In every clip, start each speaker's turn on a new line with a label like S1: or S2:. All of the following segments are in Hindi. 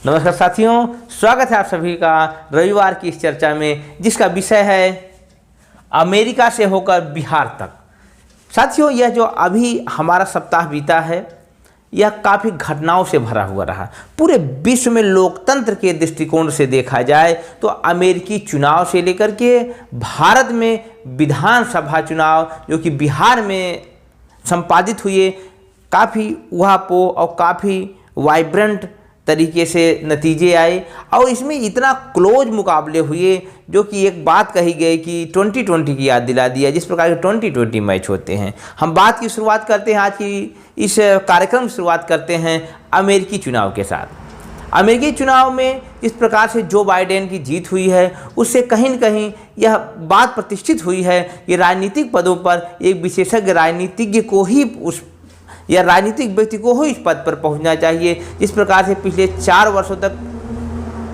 S1: नमस्कार साथियों, स्वागत है आप सभी का रविवार की इस चर्चा में, जिसका विषय है अमेरिका से होकर बिहार तक। साथियों, यह जो अभी हमारा सप्ताह बीता है, यह काफ़ी घटनाओं से भरा हुआ रहा। पूरे विश्व में लोकतंत्र के दृष्टिकोण से देखा जाए तो अमेरिकी चुनाव से लेकर के भारत में विधानसभा चुनाव जो कि बिहार में संपादित हुए, काफ़ी उहापोह और काफ़ी वाइब्रेंट तरीके से नतीजे आए और इसमें इतना क्लोज मुकाबले हुए जो कि एक बात कही गई कि 2020 की याद दिला दिया, जिस प्रकार के 2020 मैच होते हैं। हम बात की शुरुआत करते हैं, आज की इस कार्यक्रम की शुरुआत करते हैं अमेरिकी चुनाव के साथ। अमेरिकी चुनाव में इस प्रकार से जो बाइडेन की जीत हुई है, उससे कहीं न कहीं यह बात प्रतिष्ठित हुई है कि राजनीतिक पदों पर एक विशेषज्ञ राजनीतिज्ञ को ही या राजनीतिक व्यक्ति को ही इस पद पर पहुंचना चाहिए। जिस प्रकार से पिछले 4 वर्षों तक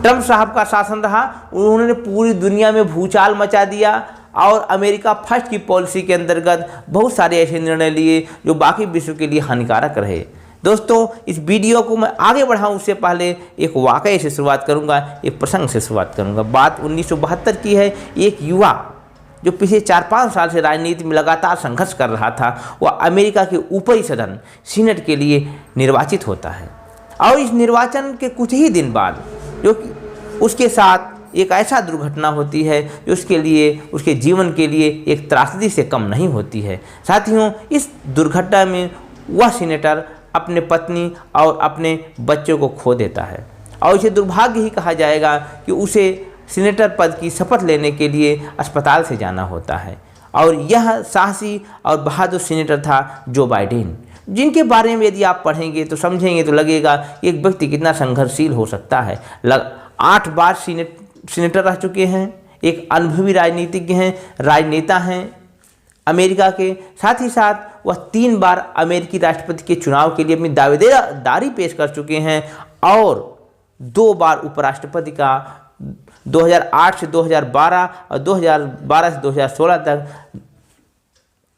S1: ट्रंप साहब का शासन रहा, उन्होंने पूरी दुनिया में भूचाल मचा दिया और अमेरिका फर्स्ट की पॉलिसी के अंतर्गत बहुत सारे ऐसे निर्णय लिए जो बाकी विश्व के लिए हानिकारक रहे। दोस्तों, इस वीडियो को मैं आगे बढ़ाऊं उससे पहले एक वाकये से शुरुआत करूंगा, एक प्रसंग से शुरुआत करूंगा। बात 1972 की है। एक युवा जो पिछले 4-5 साल से राजनीति में लगातार संघर्ष कर रहा था, वह अमेरिका के ऊपरी सदन सीनेट के लिए निर्वाचित होता है और इस निर्वाचन के कुछ ही दिन बाद जो कि उसके साथ एक ऐसा दुर्घटना होती है जो उसके लिए, उसके जीवन के लिए एक त्रासदी से कम नहीं होती है। साथियों, इस दुर्घटना में वह सीनेटर अपने पत्नी और अपने बच्चों को खो देता है और इसे दुर्भाग्य ही कहा जाएगा कि उसे सीनेटर पद की शपथ लेने के लिए अस्पताल से जाना होता है। और यह साहसी और बहादुर सीनेटर था जो बाइडेन, जिनके बारे में यदि आप पढ़ेंगे तो समझेंगे तो लगेगा कि एक व्यक्ति कितना संघर्षशील हो सकता है। 8 बार सीनेटर रह चुके हैं, एक अनुभवी राजनीतिज्ञ हैं, राजनेता हैं अमेरिका के। साथ ही साथ वह 3 बार अमेरिकी राष्ट्रपति के चुनाव के लिए अपनी दावेदारी पेश कर चुके हैं और 2 बार उपराष्ट्रपति का 2008 से 2012 और 2012 से 2016 तक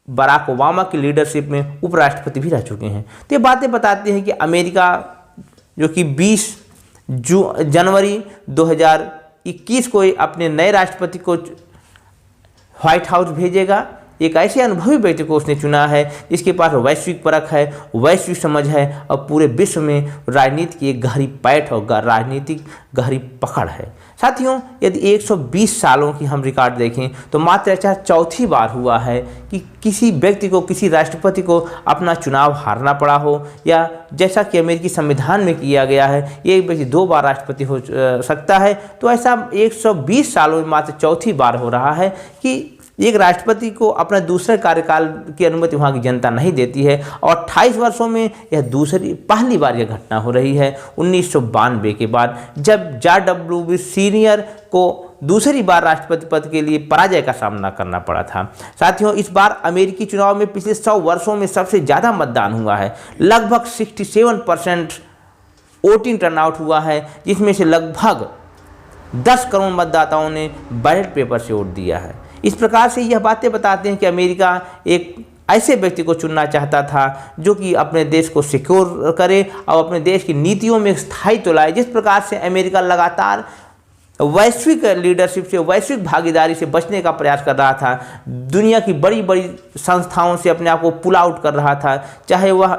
S1: बराक ओबामा की लीडरशिप में उपराष्ट्रपति भी रह चुके हैं। तो ये बातें बताती हैं कि अमेरिका जो कि 20 जनवरी 2021 को अपने नए राष्ट्रपति को व्हाइट हाउस भेजेगा, एक ऐसे अनुभवी व्यक्ति को उसने चुना है जिसके पास वैश्विक परख है, वैश्विक समझ है और पूरे विश्व में राजनीति की एक गहरी पैठ और राजनीतिक गहरी पकड़ है। साथियों, यदि 120 सालों की हम रिकॉर्ड देखें तो मात्र ऐसा 4थी बार हुआ है कि किसी व्यक्ति को, किसी राष्ट्रपति को अपना चुनाव हारना पड़ा हो, या जैसा कि अमेरिकी संविधान में किया गया है एक व्यक्ति 2 बार राष्ट्रपति हो सकता है, तो ऐसा 120 सालों में मात्र 4थी बार हो रहा है कि एक राष्ट्रपति को अपना दूसरे कार्यकाल की अनुमति वहाँ की जनता नहीं देती है। और 28 वर्षों में यह पहली बार यह घटना हो रही है 1992 के बाद, जब जॉर्ज डब्ल्यू बुश सीनियर को दूसरी बार राष्ट्रपति पद के लिए पराजय का सामना करना पड़ा था। साथियों, इस बार अमेरिकी चुनाव में पिछले 100 वर्षों में सबसे ज़्यादा मतदान हुआ है। लगभग 67% वोटिंग टर्नआउट हुआ है, जिसमें से लगभग 10 करोड़ मतदाताओं ने बैलेट पेपर से वोट दिया है। इस प्रकार से यह बातें बताते हैं कि अमेरिका एक ऐसे व्यक्ति को चुनना चाहता था जो कि अपने देश को सिक्योर करे और अपने देश की नीतियों में स्थायित्व लाए। जिस प्रकार से अमेरिका लगातार वैश्विक लीडरशिप से, वैश्विक भागीदारी से बचने का प्रयास कर रहा था, दुनिया की बड़ी बड़ी संस्थाओं से अपने आप को पुल आउट कर रहा था, चाहे वह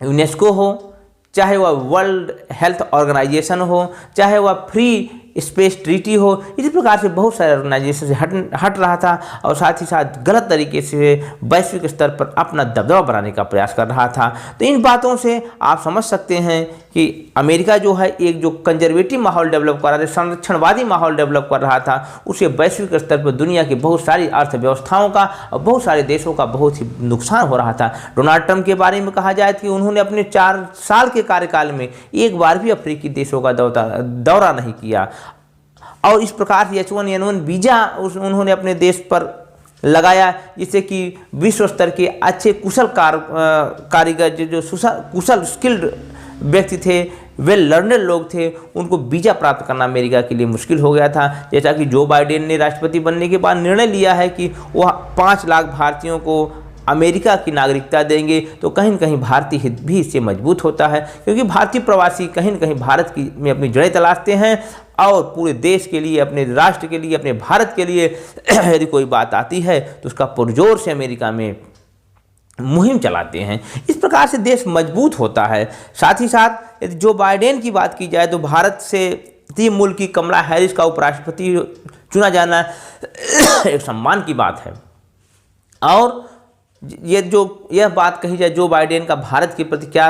S1: यूनेस्को हो, चाहे वह वर्ल्ड हेल्थ ऑर्गेनाइजेशन हो, चाहे वह फ्री स्पेस ट्रीटी हो। इसी प्रकार से बहुत सारे ऑर्गेनाइजेशन से हट रहा था और साथ ही साथ गलत तरीके से वैश्विक स्तर पर अपना दबदबा बनाने का प्रयास कर रहा था। तो इन बातों से आप समझ सकते हैं कि अमेरिका जो है एक जो कंजर्वेटिव माहौल डेवलप कर रहा था, संरक्षणवादी माहौल डेवलप कर रहा था, उसे वैश्विक स्तर पर दुनिया की बहुत सारी अर्थव्यवस्थाओं का और बहुत सारे देशों का बहुत ही नुकसान हो रहा था। डोनाल्ड ट्रंप के बारे में कहा जाए कि उन्होंने अपने 4 साल के कार्यकाल में एक बार भी अफ्रीकी देशों का दौरा नहीं किया और इस प्रकार से H1N1 वीज़ा उन्होंने अपने देश पर लगाया, जिससे कि विश्व स्तर के अच्छे कुशल कारीगर जो कुशल स्किल्ड व्यक्ति थे, वेल लर्नर लोग थे, उनको वीज़ा प्राप्त करना अमेरिका के लिए मुश्किल हो गया था। जैसा कि जो बाइडेन ने राष्ट्रपति बनने के बाद निर्णय लिया है कि वह 5 लाख भारतीयों को अमेरिका की नागरिकता देंगे तो कहीं न कहीं भारतीय हित भी इससे मजबूत होता है, क्योंकि भारतीय प्रवासी कहीं न कहीं भारत की में अपनी जड़ें तलाशते हैं और पूरे देश के लिए, अपने राष्ट्र के लिए, अपने भारत के लिए यदि कोई बात आती है तो उसका पुरजोर से अमेरिका में मुहिम चलाते हैं। इस प्रकार से देश मजबूत होता है। साथ ही साथ यदि जो बाइडेन की बात की जाए तो भारत से मुल्क की कमला हैरिस का उपराष्ट्रपति चुना जाना एक सम्मान की बात है। और यह बात कही जाए जो बाइडेन का भारत के प्रति क्या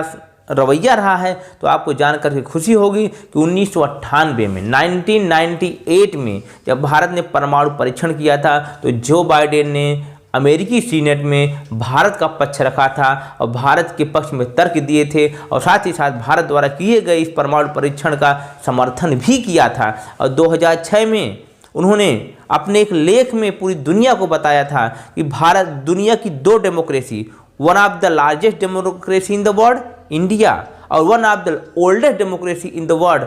S1: रवैया रहा है तो आपको जानकर के खुशी होगी कि 1998 में 1998 में जब भारत ने परमाणु परीक्षण किया था तो जो बाइडेन ने अमेरिकी सीनेट में भारत का पक्ष रखा था और भारत के पक्ष में तर्क दिए थे और साथ ही साथ भारत द्वारा किए गए इस परमाणु परीक्षण का समर्थन भी किया था। और 2006 में उन्होंने अपने एक लेख में पूरी दुनिया को बताया था कि भारत दुनिया की 2 democracy, one of the largest democracy in the world India और one of the oldest democracy in the world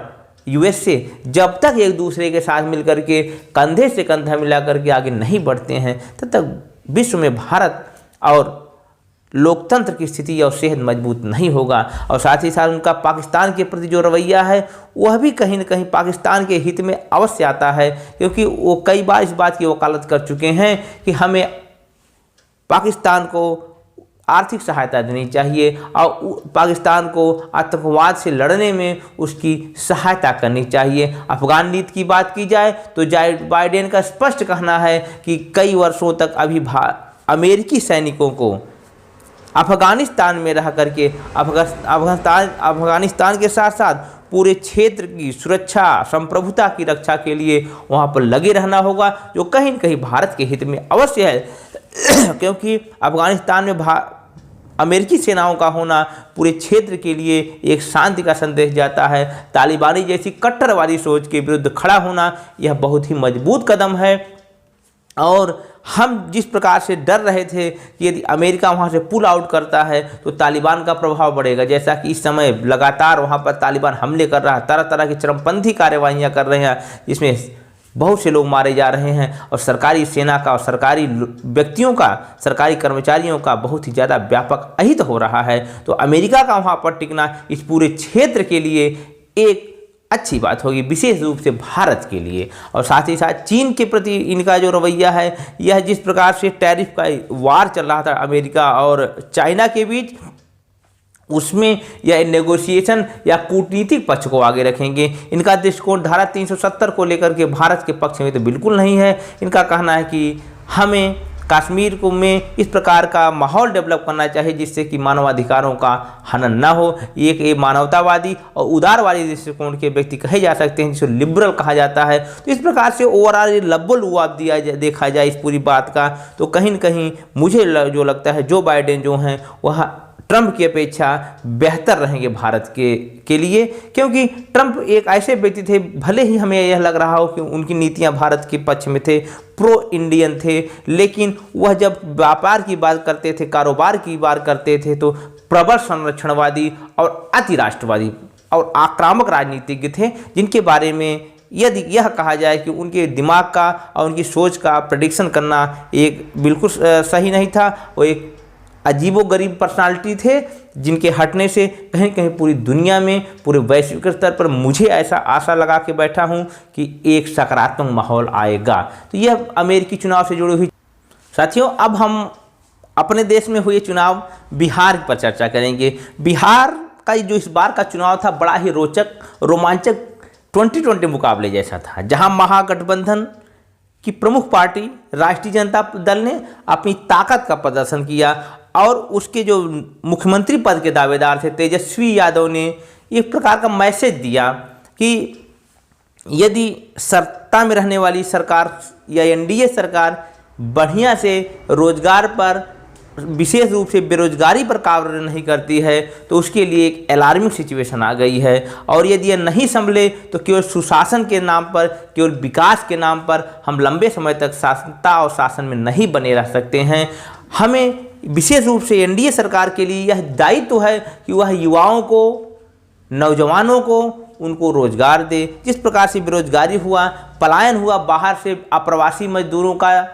S1: USA, जब तक एक दूसरे के साथ मिलकर के कंधे से कंधा मिला करके आगे नहीं बढ़ते हैं तब तक विश्व में भारत और लोकतंत्र की स्थिति और सेहत मजबूत नहीं होगा। और साथ ही साथ उनका पाकिस्तान के प्रति जो रवैया है वह भी कहीं न कहीं पाकिस्तान के हित में अवश्य आता है, क्योंकि वो कई बार इस बात की वकालत कर चुके हैं कि हमें पाकिस्तान को आर्थिक सहायता देनी चाहिए और पाकिस्तान को आतंकवाद से लड़ने में उसकी सहायता करनी चाहिए। अफगान नीति की बात की जाए तो बाइडेन का स्पष्ट कहना है कि कई वर्षों तक अभी अमेरिकी सैनिकों को अफगानिस्तान में रह करके अफगानिस्तान के साथ साथ पूरे क्षेत्र की सुरक्षा, संप्रभुता की रक्षा के लिए वहाँ पर लगे रहना होगा, जो कहीं न कहीं भारत के हित में अवश्य है क्योंकि अफगानिस्तान में अमेरिकी सेनाओं का होना पूरे क्षेत्र के लिए एक शांति का संदेश जाता है। तालिबानी जैसी कट्टरवादी सोच के विरुद्ध खड़ा होना यह बहुत ही मजबूत कदम है। और हम जिस प्रकार से डर रहे थे कि यदि अमेरिका वहाँ से पुल आउट करता है तो तालिबान का प्रभाव बढ़ेगा, जैसा कि इस समय लगातार वहाँ पर तालिबान हमले कर रहा है, तरह तरह की चरमपंथी कार्रवाइयाँ कर रहे हैं जिसमें बहुत से लोग मारे जा रहे हैं और सरकारी सेना का और सरकारी व्यक्तियों का, सरकारी कर्मचारियों का बहुत ही ज़्यादा व्यापक अहित हो रहा है। तो अमेरिका का वहाँ पर टिकना इस पूरे क्षेत्र के लिए एक अच्छी बात होगी, विशेष रूप से भारत के लिए। और साथ ही साथ चीन के प्रति इनका जो रवैया है, यह जिस प्रकार से टैरिफ का वार चल रहा था अमेरिका और चाइना के बीच, उसमें यह नेगोशिएशन या कूटनीतिक पक्ष को आगे रखेंगे। इनका दृष्टिकोण धारा 370 को लेकर के भारत के पक्ष में तो बिल्कुल नहीं है। इनका कहना है कि हमें कश्मीर को में इस प्रकार का माहौल डेवलप करना चाहिए जिससे कि मानवाधिकारों का हनन ना हो। एक मानवतावादी और उदारवादी दृष्टिकोण के व्यक्ति कहे जा सकते हैं, जिसे लिबरल कहा जाता है। तो इस प्रकार से ओवरऑल लब्बल लुआब देखा जाए इस पूरी बात का, तो कहीं न कहीं मुझे जो लगता है जो बाइडेन जो हैं वह ट्रंप की अपेक्षा बेहतर रहेंगे भारत के लिए, क्योंकि ट्रंप एक ऐसे व्यक्ति थे, भले ही हमें यह लग रहा हो कि उनकी नीतियां भारत के पक्ष में थे, प्रो इंडियन थे, लेकिन वह जब व्यापार की बात करते थे, कारोबार की बात करते थे तो प्रबल संरक्षणवादी और अति राष्ट्रवादी और आक्रामक राजनीतिज्ञ थे, जिनके बारे में यदि यह कहा जाए कि उनके दिमाग का और उनकी सोच का प्रेडिक्शन करना एक बिल्कुल सही नहीं था। वो एक अजीबोगरीब पर्सनालिटी थे जिनके हटने से कहीं कहीं पूरी दुनिया में, पूरे वैश्विक स्तर पर मुझे ऐसा आशा लगा के बैठा हूं कि एक सकारात्मक माहौल आएगा। तो यह अमेरिकी चुनाव से जुड़ी हुई। साथियों, अब हम अपने देश में हुए चुनाव बिहार पर चर्चा करेंगे। बिहार का जो इस बार का चुनाव था बड़ा ही रोचक, रोमांचक 2020 मुकाबले जैसा था, जहां महागठबंधन की प्रमुख पार्टी राष्ट्रीय जनता दल ने अपनी ताकत का प्रदर्शन किया और उसके जो मुख्यमंत्री पद के दावेदार थे तेजस्वी यादव ने एक प्रकार का मैसेज दिया कि यदि सत्ता में रहने वाली सरकार या एनडीए सरकार बढ़िया से रोजगार पर, विशेष रूप से बेरोजगारी पर कार्य नहीं करती है तो उसके लिए एक अलार्मिंग सिचुएशन आ गई है। और यदि यह नहीं संभले तो केवल सुशासन के नाम पर, केवल विकास के नाम पर हम लंबे समय तक सत्ता और शासन में नहीं बने रह सकते हैं। हमें विशेष रूप से एनडीए सरकार के लिए यह दायित्व है कि वह युवाओं को, नौजवानों को, उनको रोजगार दे। जिस प्रकार से बेरोजगारी हुआ, पलायन हुआ, बाहर से अप्रवासी मजदूरों का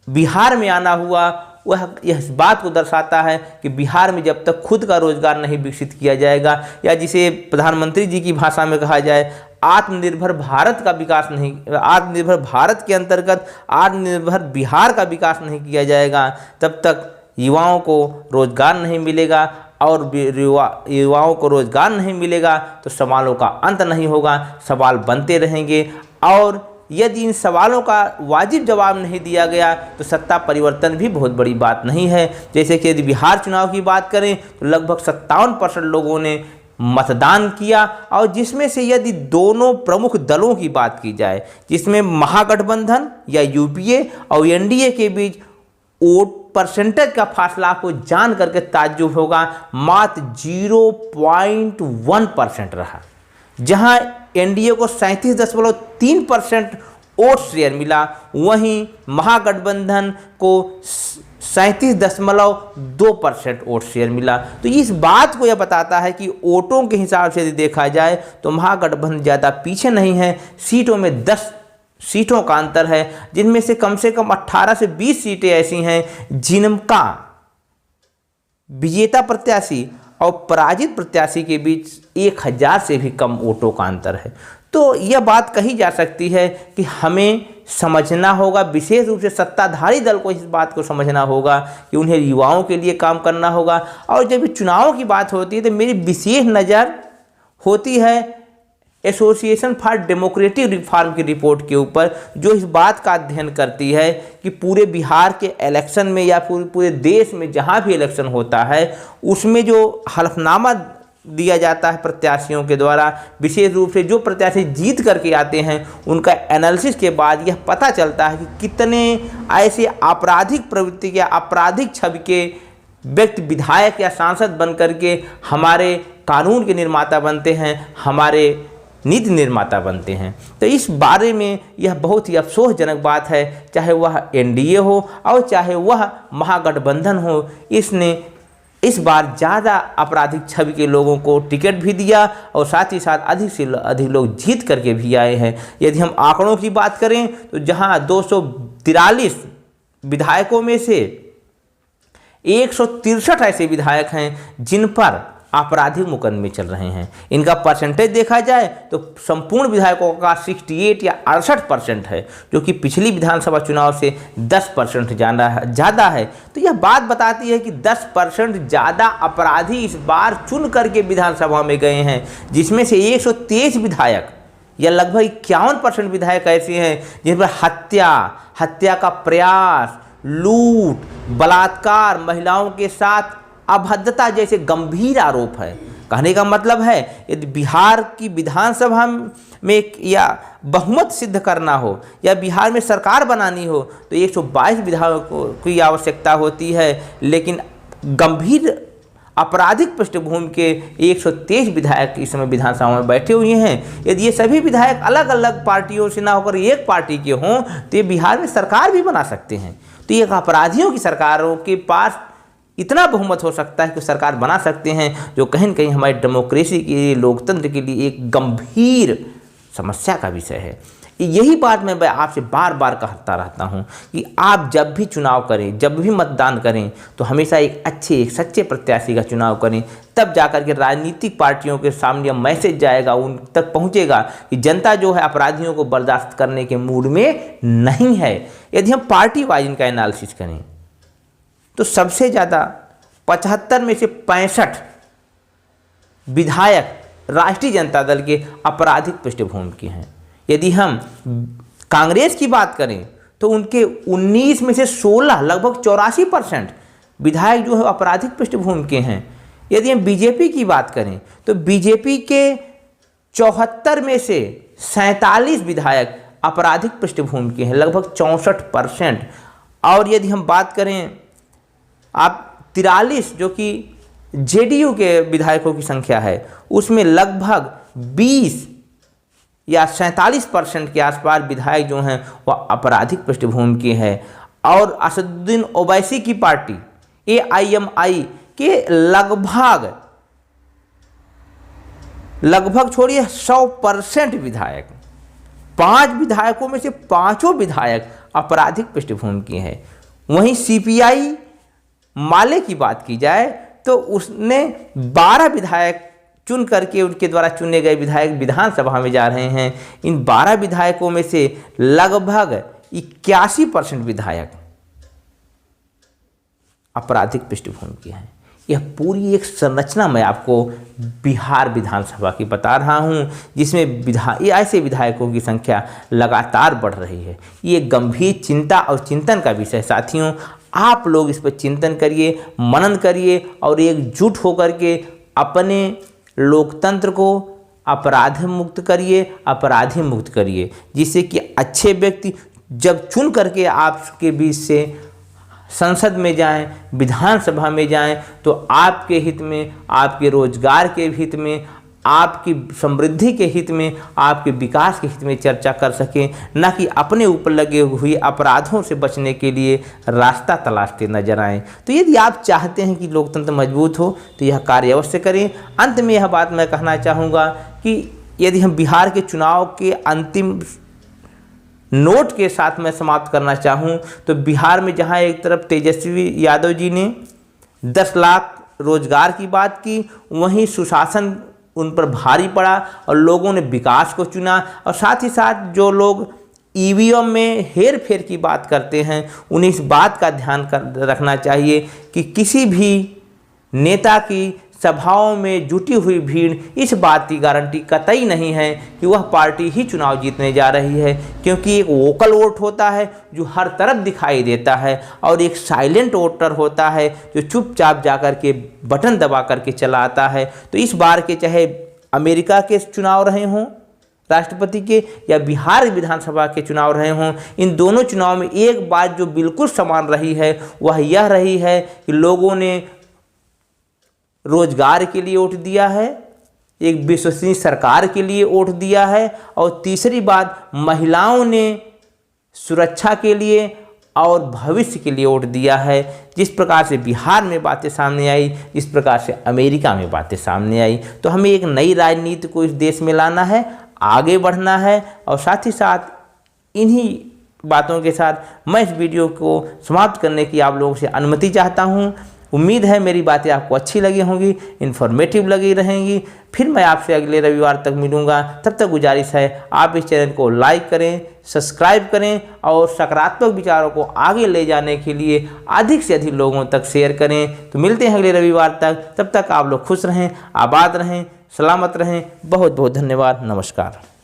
S1: बिहार में आना हुआ, वह यह इस बात को दर्शाता है कि बिहार में जब तक खुद का रोजगार नहीं विकसित किया जाएगा, या जिसे प्रधानमंत्री जी की भाषा में कहा जाए आत्मनिर्भर भारत का विकास नहीं, आत्मनिर्भर भारत के अंतर्गत आत्मनिर्भर बिहार का विकास नहीं किया जाएगा, तब तक युवाओं को रोजगार नहीं मिलेगा, और युवाओं को रोजगार नहीं मिलेगा तो सवालों का अंत नहीं होगा, सवाल बनते रहेंगे। और यदि इन सवालों का वाजिब जवाब नहीं दिया गया तो सत्ता परिवर्तन भी बहुत बड़ी बात नहीं है। जैसे कि यदि बिहार चुनाव की बात करें तो लगभग 57% लोगों ने मतदान किया, और जिसमें से यदि दोनों प्रमुख दलों की बात की जाए, जिसमें महागठबंधन या यूपीए और एनडीए के बीच वोट परसेंटेज का फासला आपको जान करके ताज्जुब होगा, मात्र 0.1% रहा, जहां एनडीए को 37.3% वोट शेयर मिला, वहीं महागठबंधन को 37.2% वोट शेयर मिला। तो इस बात को यह बताता है कि वोटों के हिसाब से यदि देखा जाए तो महागठबंधन ज़्यादा पीछे नहीं है। सीटों में 10 सीटों का अंतर है, जिनमें से कम 18 से 20 सीटें ऐसी हैं जिनका विजेता प्रत्याशी और पराजित प्रत्याशी के बीच 1000 से भी कम वोटों का अंतर है। तो यह बात कही जा सकती है कि हमें समझना होगा, विशेष रूप से सत्ताधारी दल को इस बात को समझना होगा कि उन्हें युवाओं के लिए काम करना होगा। और जब चुनावों की बात होती है तो मेरी विशेष नज़र होती है एसोसिएशन फॉर डेमोक्रेटिक रिफॉर्म की रिपोर्ट के ऊपर, जो इस बात का अध्ययन करती है कि पूरे बिहार के इलेक्शन में या पूरे देश में जहां भी इलेक्शन होता है उसमें जो हलफनामा दिया जाता है प्रत्याशियों के द्वारा, विशेष रूप से जो प्रत्याशी जीत करके आते हैं उनका एनालिसिस के बाद यह पता चलता है कि कितने ऐसे आपराधिक प्रवृत्ति या आपराधिक छवि के व्यक्ति विधायक या सांसद बन करके हमारे कानून के निर्माता बनते हैं, हमारे नीति निर्माता बनते हैं। तो इस बारे में यह बहुत ही अफसोसजनक बात है, चाहे वह एनडीए हो और चाहे वह महागठबंधन हो, इसने इस बार ज़्यादा आपराधिक छवि के लोगों को टिकट भी दिया और साथ ही साथ अधिक से अधिक लोग जीत करके भी आए हैं। यदि हम आंकड़ों की बात करें तो जहां 243 विधायकों में से 163 ऐसे विधायक हैं जिन पर आपराधिक मुकदमे चल रहे हैं, इनका परसेंटेज देखा जाए तो संपूर्ण विधायकों का 68 या 68% है, जो कि पिछली विधानसभा चुनाव से 10% ज़्यादा है। तो यह बात बताती है कि 10% ज़्यादा अपराधी इस बार चुन करके विधानसभा में गए हैं, जिसमें से 123 विधायक या लगभग 51% विधायक ऐसे हैं जिन पर हत्या का प्रयास, लूट, बलात्कार, महिलाओं के साथ अभद्रता जैसे गंभीर आरोप है। कहने का मतलब है यदि बिहार की विधानसभा में या बहुमत सिद्ध करना हो या बिहार में सरकार बनानी हो तो 122 विधायकों की आवश्यकता होती है, लेकिन गंभीर आपराधिक पृष्ठभूमि के 123 विधायक इस समय विधानसभा में बैठे हुए हैं। यदि ये सभी विधायक अलग अलग पार्टियों से ना होकर एक पार्टी के हों तो ये बिहार में सरकार भी बना सकते हैं। तो ये अपराधियों की सरकारों के पास इतना बहुमत हो सकता है कि सरकार बना सकते हैं, जो कहीं न कहीं हमारी डेमोक्रेसी के लिए, लोकतंत्र के लिए एक गंभीर समस्या का विषय है। यही बात मैं आपसे बार बार कहता रहता हूं कि आप जब भी चुनाव करें, जब भी मतदान करें तो हमेशा एक सच्चे प्रत्याशी का चुनाव करें, तब जाकर के राजनीतिक पार्टियों के सामने मैसेज जाएगा, उन तक पहुंचेगा कि जनता जो है अपराधियों को बर्दाश्त करने के मूड में नहीं है। यदि हम पार्टी वाइज इनका एनालिसिस करें तो सबसे ज़्यादा 75 में से 65 विधायक राष्ट्रीय जनता दल के आपराधिक पृष्ठभूमि के हैं। यदि हम कांग्रेस की बात करें तो उनके 19 में से 16 लगभग 84% विधायक जो है आपराधिक पृष्ठभूमि के हैं। यदि हम बीजेपी की बात करें तो बीजेपी के 74 में से 47 विधायक आपराधिक पृष्ठभूमि के हैं, लगभग 64%। और यदि हम बात करें आप 43 जो कि जेडीयू के विधायकों की संख्या है, उसमें लगभग 20 या 47% के आसपास विधायक जो हैं वह आपराधिक पृष्ठभूमि के हैं। और असदुद्दीन ओवैसी की पार्टी AIMI के लगभग छोड़िए 100% विधायक, 5 विधायकों में से 5 विधायक आपराधिक पृष्ठभूमि के हैं। वहीं CPI माले की बात की जाए तो उसने 12 विधायक चुन करके उनके द्वारा चुने गए विधायक विधानसभा में जा रहे हैं। इन 12 विधायकों में से लगभग 81% विधायक आपराधिक पृष्ठभूमि के हैं। यह पूरी एक संरचना मैं आपको बिहार विधानसभा की बता रहा हूं, जिसमें ऐसे विधायकों की संख्या लगातार बढ़ रही है। ये गंभीर चिंता और चिंतन का विषय साथियों। आप लोग इस पर चिंतन करिए, मनन करिए और एकजुट होकर के अपने लोकतंत्र को अपराध मुक्त करिए, जिससे कि अच्छे व्यक्ति जब चुन करके आपके बीच से संसद में जाएं, विधानसभा में जाएं, तो आपके हित में, आपके रोजगार के हित में, आपकी समृद्धि के हित में, आपके विकास के हित में चर्चा कर सकें, न कि अपने ऊपर लगे हुए अपराधों से बचने के लिए रास्ता तलाशते नजर आएं। तो यदि आप चाहते हैं कि लोकतंत्र मजबूत हो तो यह कार्य अवश्य करें। अंत में यह बात मैं कहना चाहूँगा कि यदि हम बिहार के चुनाव के अंतिम नोट के साथ मैं समाप्त करना चाहूँ तो बिहार में जहाँ एक तरफ तेजस्वी यादव जी ने 10 लाख रोजगार की बात की, वहीं सुशासन उन पर भारी पड़ा और लोगों ने विकास को चुना। और साथ ही साथ जो लोग ईवीएम में हेर फेर की बात करते हैं उन्हें इस बात का ध्यान रखना चाहिए कि किसी भी नेता की सभाओं में जुटी हुई भीड़ इस बात की गारंटी कतई नहीं है कि वह पार्टी ही चुनाव जीतने जा रही है, क्योंकि एक वोकल वोट होता है जो हर तरफ दिखाई देता है और एक साइलेंट वोटर होता है जो चुपचाप जाकर के बटन दबा करके चला आता है। तो इस बार के चाहे अमेरिका के चुनाव रहे हों राष्ट्रपति के या बिहार विधानसभा के चुनाव रहे हों, इन दोनों चुनाव में एक बात जो बिल्कुल समान रही है वह यह रही है कि लोगों ने रोजगार के लिए वोट दिया है, एक विश्वसनीय सरकार के लिए वोट दिया है और तीसरी बात महिलाओं ने सुरक्षा के लिए और भविष्य के लिए वोट दिया है। जिस प्रकार से बिहार में बातें सामने आई, जिस प्रकार से अमेरिका में बातें सामने आई, तो हमें एक नई राजनीति को इस देश में लाना है, आगे बढ़ना है। और साथ ही साथ इन्हीं बातों के साथ मैं इस वीडियो को समाप्त करने की आप लोगों से अनुमति चाहता हूं। उम्मीद है मेरी बातें आपको अच्छी लगी होंगी, इन्फॉर्मेटिव लगी रहेंगी। फिर मैं आपसे अगले रविवार तक मिलूंगा। तब तक गुजारिश है आप इस चैनल को लाइक करें, सब्सक्राइब करें और सकारात्मक विचारों को आगे ले जाने के लिए अधिक से अधिक लोगों तक शेयर करें। तो मिलते हैं अगले रविवार तक। तब तक आप लोग खुश रहें, आबाद रहें, सलामत रहें। बहुत बहुत धन्यवाद। नमस्कार।